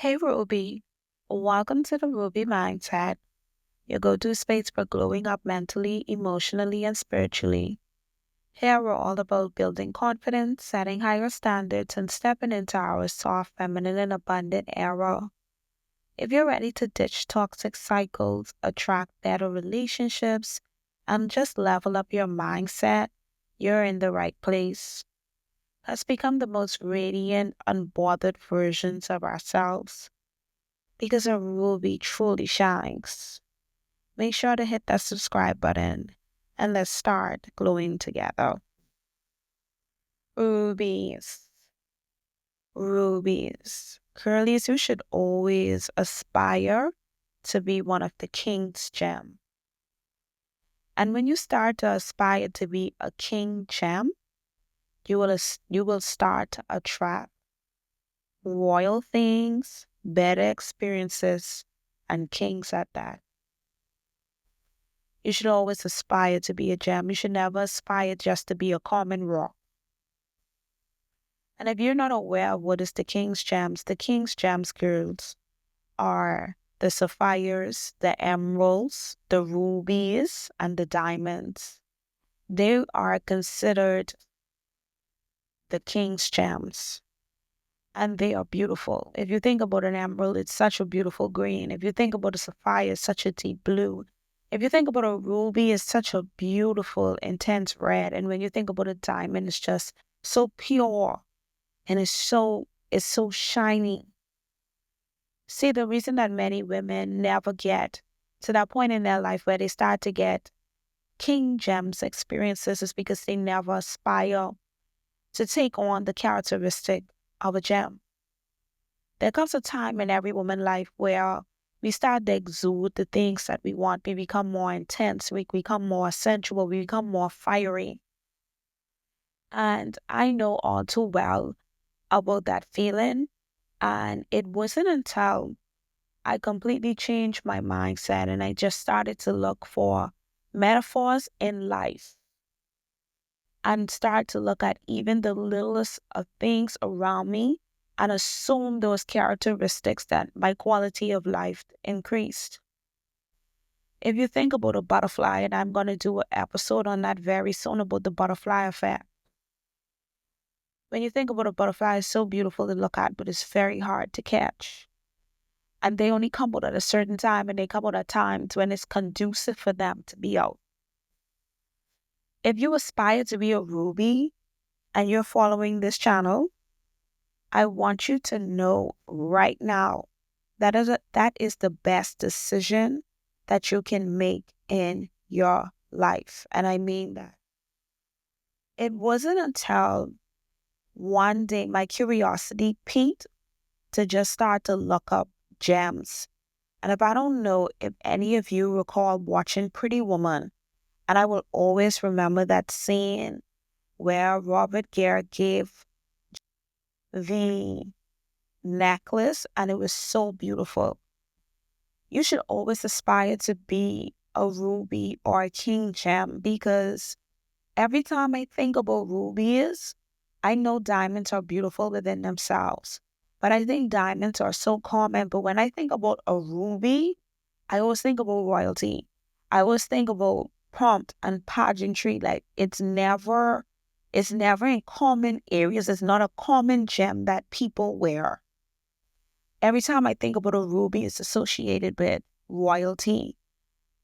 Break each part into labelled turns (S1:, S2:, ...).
S1: Hey Ruby, welcome to the Ruby Mindset, your go-to space for glowing up mentally, emotionally, and spiritually. Here we're all about building confidence, setting higher standards, and stepping into our soft, feminine, and abundant era. If you're ready to ditch toxic cycles, attract better relationships, and just level up your mindset, you're in the right place. Let's become the most radiant, unbothered versions of ourselves because a ruby truly shines. Make sure to hit that subscribe button and let's start glowing together. Rubies. Rubies. Curlies, you should always aspire to be one of the king's gem. And when you start to aspire to be a king gem, you will start to attract royal things, better experiences, and kings at that. You should always aspire to be a gem. You should never aspire just to be a common rock. And if you're not aware of what is the King's Gems, girls, are the sapphires, the emeralds, the rubies, and the diamonds. They are considered the King's Gems. And they are beautiful. If you think about an emerald, it's such a beautiful green. If you think about a sapphire, it's such a deep blue. If you think about a ruby, it's such a beautiful, intense red. And when you think about a diamond, it's just so pure and it's so shiny. See, the reason that many women never get to that point in their life where they start to get king gems experiences is because they never aspire to take on the characteristic of a gem. There comes a time in every woman's life where we start to exude the things that we want. We become more intense. We become more sensual. We become more fiery. And I know all too well about that feeling. And it wasn't until I completely changed my mindset and I just started to look for metaphors in life and start to look at even the littlest of things around me and assume those characteristics that my quality of life increased. If you think about a butterfly, and I'm going to do an episode on that very soon about the butterfly effect. When you think about a butterfly, it's so beautiful to look at, but it's very hard to catch. And they only come out at a certain time, and they come out at times when it's conducive for them to be out. If you aspire to be a ruby and you're following this channel, I want you to know right now that is the best decision that you can make in your life. And I mean that. It wasn't until one day my curiosity piqued to just start to look up gems. And if I don't know if any of you recall watching Pretty Woman, and I will always remember that scene where Robert Gere gave the necklace and it was so beautiful. You should always aspire to be a ruby or a king gem because every time I think about rubies, I know diamonds are beautiful within themselves. But I think diamonds are so common. But when I think about a ruby, I always think about royalty. I always think about pomp and pageantry. Like it's never in common areas. It's not a common gem that people wear. Every time I think about a ruby, it's associated with royalty.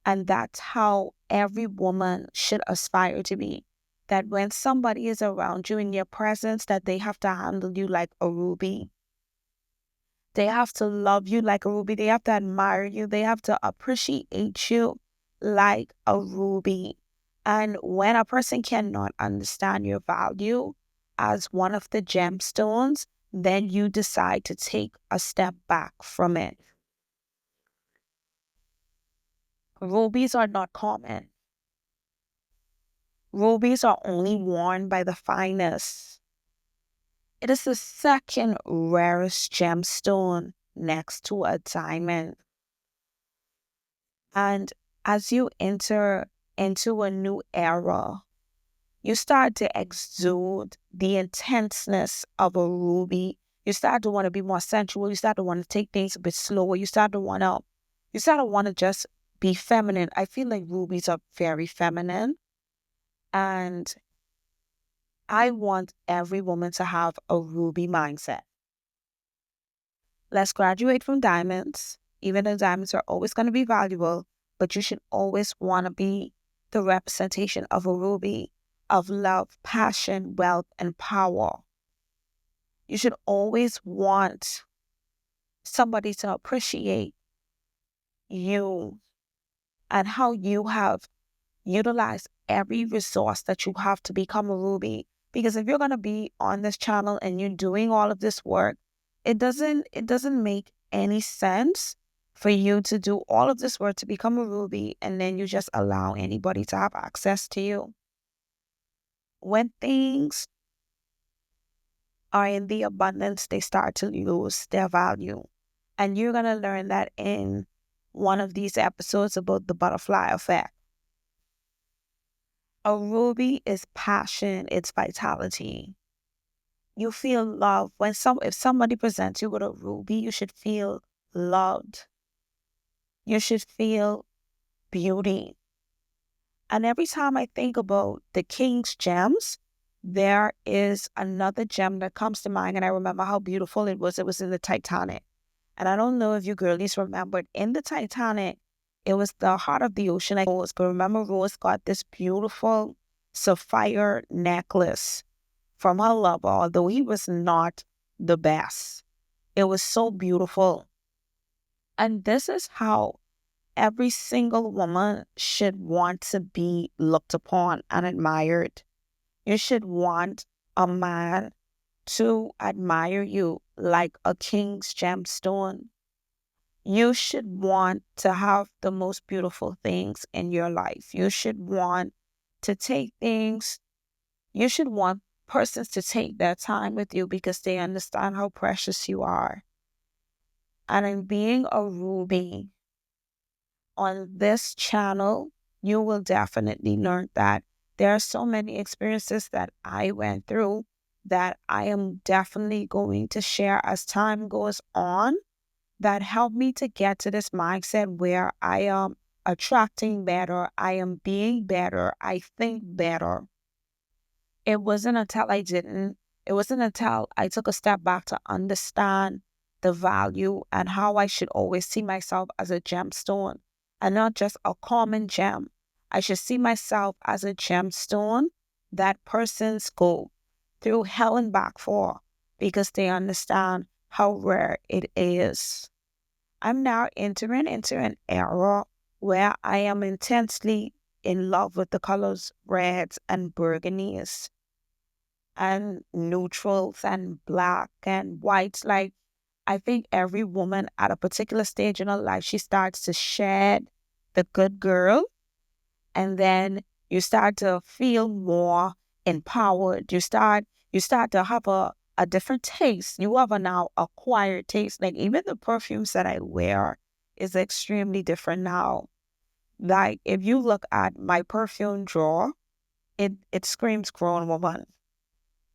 S1: And that's how every woman should aspire to be. That when somebody is around you in your presence, that they have to handle you like a ruby. They have to love you like a ruby. They have to admire you. They have to appreciate you like a ruby. And when a person cannot understand your value as one of the gemstones, then you decide to take a step back from it. Rubies are not common. Rubies are only worn by the finest. It is the second rarest gemstone next to a diamond. And as you enter into a new era, you start to exude the intenseness of a ruby You start to want to be more sensual. You start to want to take things a bit slower. You start to want to just be feminine. I feel like rubies are very feminine. And I want every woman to have a ruby mindset. Let's graduate from diamonds. Even though diamonds are always going to be valuable, but you should always want to be the representation of a ruby, of love, passion, wealth, and power. You should always want somebody to appreciate you and how you have utilized every resource that you have to become a ruby. Because if you're going to be on this channel and you're doing all of this work, it doesn't make any sense for you to do all of this work to become a ruby and then you just allow anybody to have access to you. When things are in the abundance, they start to lose their value. And you're going to learn that in one of these episodes about the butterfly effect. A ruby is passion, it's vitality. You feel love. If somebody presents you with a ruby, you should feel loved. You should feel beauty. And every time I think about the king's gems, there is another gem that comes to mind, and I remember how beautiful it was. It was in the Titanic. And I don't know if you girlies remembered, in the Titanic, it was the heart of the ocean, like Rose. But remember, Rose got this beautiful sapphire necklace from her lover, although he was not the best. It was so beautiful. And this is how every single woman should want to be looked upon and admired. You should want a man to admire you like a king's gemstone. You should want to have the most beautiful things in your life. You should want to take things, you should want persons to take their time with you because they understand how precious you are. And in being a ruby on this channel, you will definitely learn that there are so many experiences that I went through that I am definitely going to share as time goes on that helped me to get to this mindset where I am attracting better, I am being better, I think better. It wasn't until I took a step back to understand the value and how I should always see myself as a gemstone and not just a common gem. I should see myself as a gemstone that persons go through hell and back for because they understand how rare it is. I'm now entering into an era where I am intensely in love with the colors reds and burgundies and neutrals and black and whites. Like, I think every woman at a particular stage in her life, she starts to shed the good girl, and then you start to feel more empowered. You start to have a different taste. You have a now acquired taste. Like, even the perfumes that I wear is extremely different now. Like, if you look at my perfume drawer, it screams grown woman.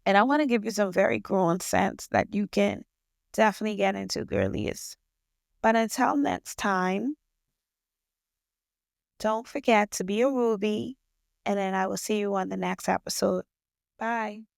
S1: And I want to give you some very grown scents that you can definitely get into, girlies. But until next time, don't forget to be a ruby, and then I will see you on the next episode. Bye.